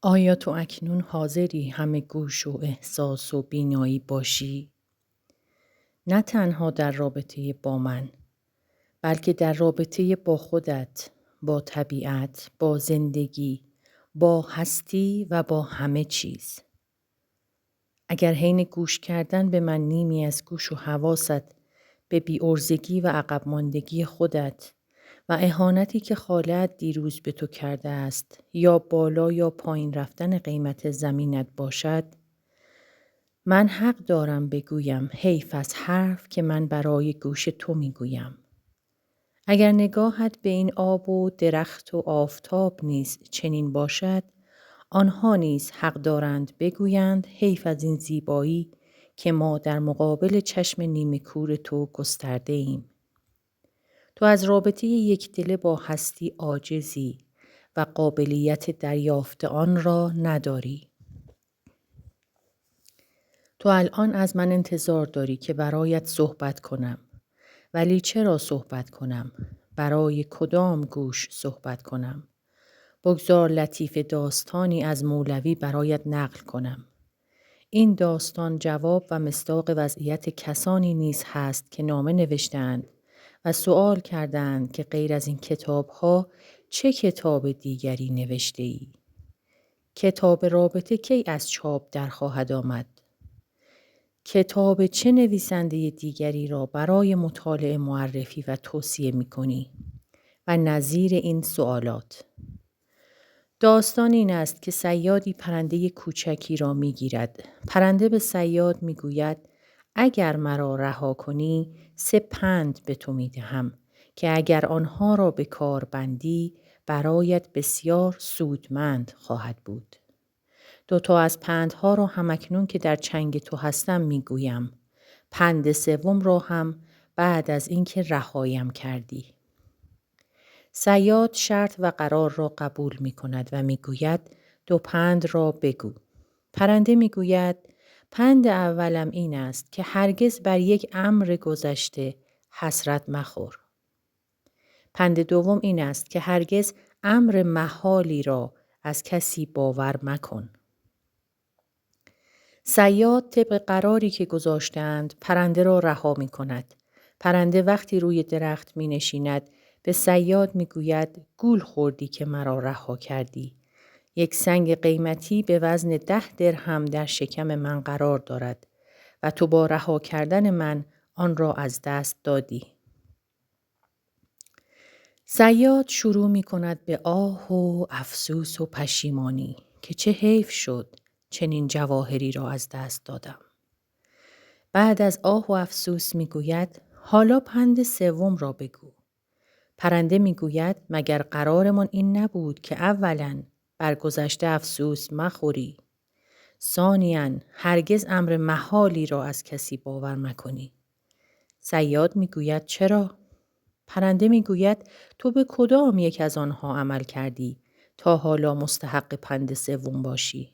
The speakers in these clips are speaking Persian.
آیا تو اکنون حاضری همه گوش و احساس و بینایی باشی؟ نه تنها در رابطه با من، بلکه در رابطه با خودت، با طبیعت، با زندگی، با هستی و با همه چیز. اگر حین گوش کردن به من نیمی از گوش و حواست به بی‌عرضگی و عقب ماندگی خودت و اهانتی که خاله‌ات دیروز به تو کرده است یا بالا یا پایین رفتن قیمت زمینت باشد، من حق دارم بگویم حیف از حرف که من برای گوش تو میگویم. اگر نگاهت به این آب و درخت و آفتاب نیز چنین باشد، آنها نیز حق دارند بگویند حیف از این زیبایی که ما در مقابل چشم نیمه کور تو گسترده ایم. تو از رابطه یکدله با هستی عاجزی و قابلیت دریافت آن را نداری. تو الان از من انتظار داری که برایت صحبت کنم. ولی چرا صحبت کنم؟ برای کدام گوش صحبت کنم؟ بگذار لطیف داستانی از مولوی برایت نقل کنم. این داستان جواب و مصداق وضعیت کسانی نیز هست که نامه نوشتند و سؤال کردند که غیر از این کتاب‌ها چه کتاب دیگری نوشته ای؟ کتاب رابطه کی از چاپ در خواهد آمد؟ کتاب چه نویسنده دیگری را برای مطالعه معرفی و توصیه می کنی؟ و نظیر این سوالات. داستان این است که صیادی پرنده کوچکی را می گیرد. پرنده به صیاد می گوید اگر مرا رها کنی 3 پند به تو می دهم که اگر آنها را به کار بندی برایت بسیار سودمند خواهد بود. 2 از پندها را همکنون که در چنگ تو هستم می گویم. پند 3 را هم بعد از اینکه رهایم کردی. صیاد شرط و قرار را قبول می کند و می گوید 2 پند را بگو. پرنده می گوید پند اولم این است که هرگز بر یک امر گذشته حسرت مخور. پند دوم این است که هرگز امر محالی را از کسی باور مکن. صیاد طبق قراری که گذاشتند پرنده را رها می کند. پرنده وقتی روی درخت می نشیند به صیاد می گوید گول خوردی که مرا رها کردی. 1 سنگ قیمتی به وزن 10 درهم در شکم من قرار دارد و تو با رها کردن من آن را از دست دادی. صیاد شروع می کند به آه و افسوس و پشیمانی که چه حیف شد چنین جواهری را از دست دادم. بعد از آه و افسوس می گوید حالا پند 3 را بگو. پرنده می گوید مگر قرارمان این نبود که اولاً بر گذشته افسوس مخوری. ثانیاً هرگز امر محالی را از کسی باور مکنی. صیاد می گوید چرا؟ پرنده می گوید تو به کدام یک از آنها عمل کردی تا حالا مستحق پند 3 باشی؟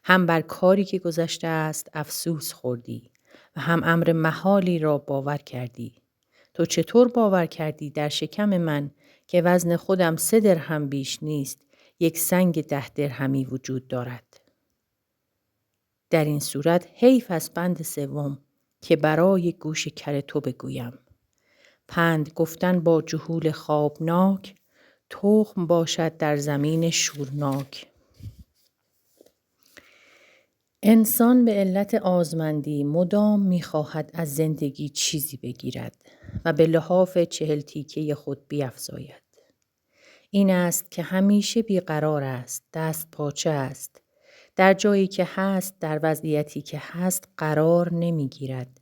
هم بر کاری که گذشته است افسوس خوردی و هم امر محالی را باور کردی. تو چطور باور کردی در شکم من که وزن خودم 3 درهم بیش نیست 1 سنگ 10 درهمی وجود دارد؟ در این صورت حیف از پند 3 که برای گوش کر تو بگویم. پند گفتن با جهول خوابناک تخم باشد در زمین شورناک. انسان به علت آزمندی مدام می‌خواهد از زندگی چیزی بگیرد و به لحاف 40 تیکه خود بیفزاید. این است که همیشه بیقرار است، دست پاچه است. در جایی که هست، در وضعیتی که هست قرار نمی‌گیرد.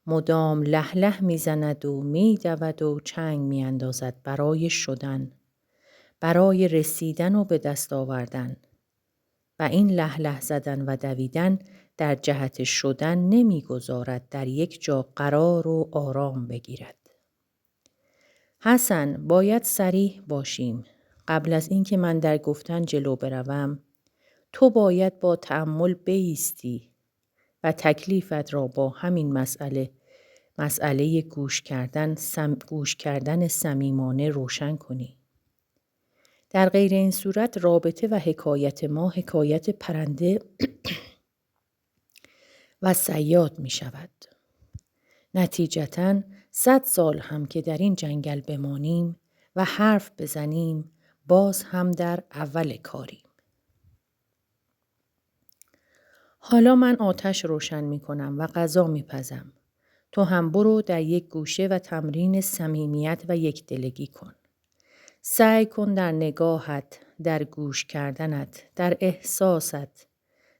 مدام له له می‌زند و می‌دود و چنگ می‌اندازد برای شدن، برای رسیدن و به دست آوردن. و این له له زدن و دویدن در جهت شدن نمی‌گذارد در یک جا قرار و آرام بگیرد. حسن باید صریح باشیم. قبل از اینکه من در گفتن جلو بروم، تو باید با تأمل بایستی و تکلیفت را با همین مسئله گوش کردن صمیمانه روشن کنی. در غیر این صورت رابطه و حکایت ما حکایت پرنده و صیاد می شود. نتیجتاً 100 سال هم که در این جنگل بمانیم و حرف بزنیم باز هم در اول کاریم. حالا من آتش روشن می کنم و غذا می پزم. تو هم برو در یک گوشه و تمرین صمیمیت و یکدلگی کن. سعی کن در نگاهت، در گوش کردنت، در احساست،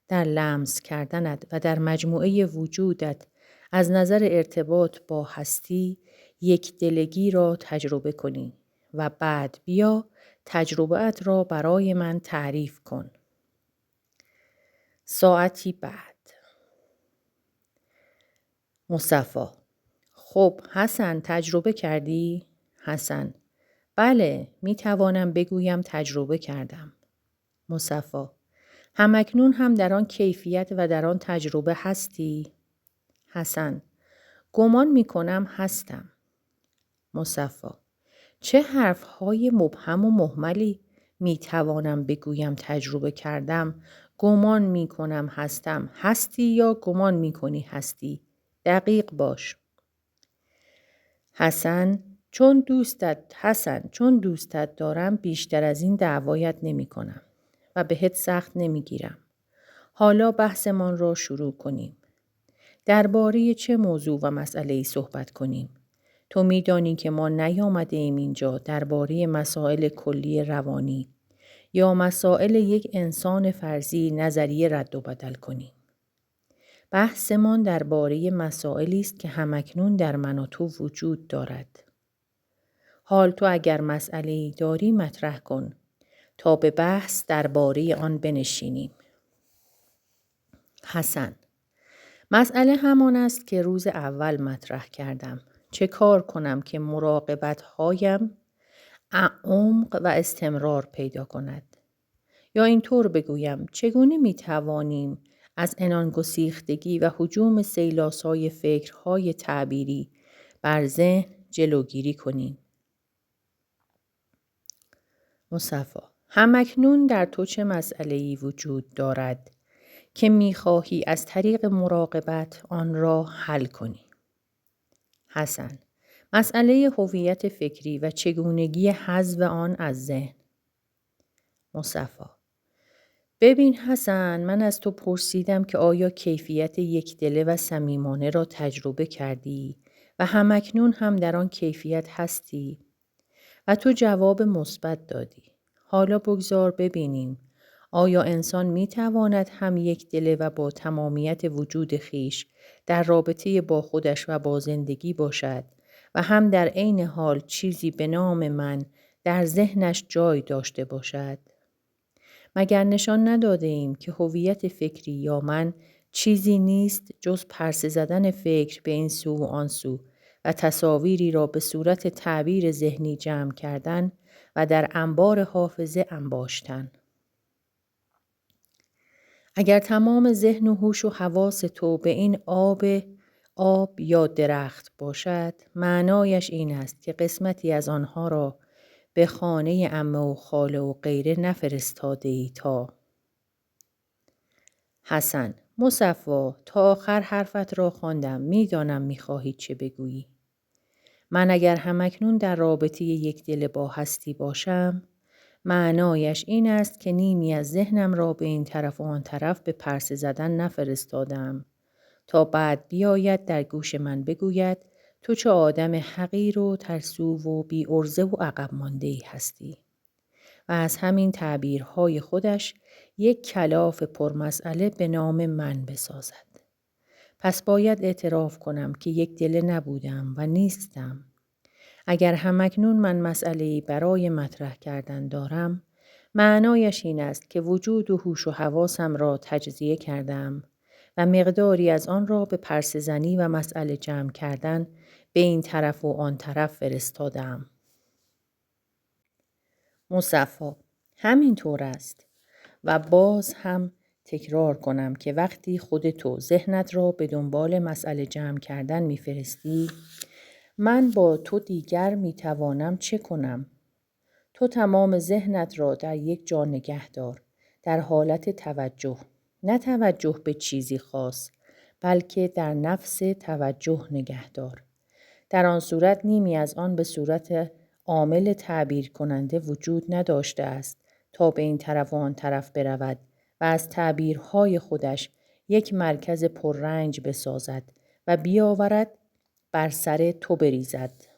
در لمس کردنت و در مجموعه وجودت از نظر ارتباط با هستی یکدلگی را تجربه کنی و بعد بیا تجربه‌ات را برای من تعریف کن. ساعتی بعد. مصطفی: خب حسن تجربه کردی؟ حسن: بله می توانم بگویم تجربه کردم. مصطفی: همکنون هم در آن کیفیت و در آن تجربه هستی؟ حسن: گمان می کنم هستم. مصطفی: چه حرفهای مبهم و مهملی می توانم بگویم تجربه کردم، گمان می کنم هستم، هستی یا گمان می کنی هستی؟ دقیق باش. حسن: چون دوستت دارم بیشتر از این دعوایت نمی کنم و بهت سخت نمی گیرم. حالا بحثمان را شروع کنیم. درباره چه موضوع و مسئله‌ای صحبت کنیم؟ تو می دانی که ما نیامده ایم اینجا درباره مسائل کلی روانی یا مسائل یک انسان فرضی نظریه رد و بدل کنیم. بحثمان درباره مسائلی است که همکنون در من و تو وجود دارد. حال تو اگر مسئله‌ای داری مطرح کن تا به بحث درباره آن بنشینیم. حسن: مسئله همان است که روز اول مطرح کردم. چه کار کنم که مراقبت‌هایم عمق و استمرار پیدا کند؟ یا اینطور بگویم چگونه می‌توانیم از عنان‌گسیختگی و هجوم سیلاسای فکرهای تعبیری بر ذهن جلوگیری کنیم؟ مصطفی: همکنون در تو چه مسئله‌ای وجود دارد که می‌خواهی از طریق مراقبت آن را حل کنی؟ حسن: مسئله هویت فکری و چگونگی حذف آن از ذهن. مصطفی: ببین حسن، من از تو پرسیدم که آیا کیفیت یکدله و صمیمانه را تجربه کردی و همکنون هم در آن کیفیت هستی؟ و تو جواب مثبت دادی. حالا بگذار ببینیم آیا انسان می تواند هم یکدله و با تمامیت وجود خیش در رابطه با خودش و با زندگی باشد و هم در عین حال چیزی به نام من در ذهنش جای داشته باشد؟ مگر نشان نداده ایم که هویت فکری یا من چیزی نیست جز پرسه زدن فکر به این سو و آن سو و تصاویری را به صورت تعبیر ذهنی جمع کردن و در انبار حافظه انباشتن. اگر تمام ذهن و هوش و حواس تو به این آب یا درخت باشد، معنایش این است که قسمتی از آنها را به خانه عمه و خاله و غیره نفرستاده ای تا. حسن: مصطفی، تا آخر حرفت را خواندم، میدانم میخواهی چه بگویی. من اگر همکنون در رابطه یکدل با هستی باشم، معنایش این است که نیمی از ذهنم را به این طرف و آن طرف به پرسه زدن نفرستادم تا بعد بیاید در گوش من بگوید تو چه آدم حقیر و ترسو و بی عرضه و عقب مانده‌ای هستی و از همین تعبیرهای خودش یک کلاف پرمسئله به نام من بسازد. پس باید اعتراف کنم که یک دله نبودم و نیستم. اگر همکنون من مسئله‌ای برای مطرح کردن دارم، معنایش این است که وجود و هوش و حواسم را تجزیه کردم و مقداری از آن را به پرسه زنی و مسئله جمع کردن به این طرف و آن طرف فرستادم. مصطفی: همین طور است و باز هم تکرار کنم که وقتی خود تو ذهنت را به دنبال مسئله جمع کردن می‌فرستی، من با تو دیگر می‌توانم چه کنم؟ تو تمام ذهنت را در یک جا نگه دار، در حالت توجه، نه توجه به چیزی خاص، بلکه در نفس توجه نگه دار. در آن صورت نیمی از آن به صورت عامل تعبیر کننده وجود نداشته است تا به این طرف و آن طرف برود و از تعبیرهای خودش یک مرکز پررنج بسازد و بیاورد بر سر تو بریزد.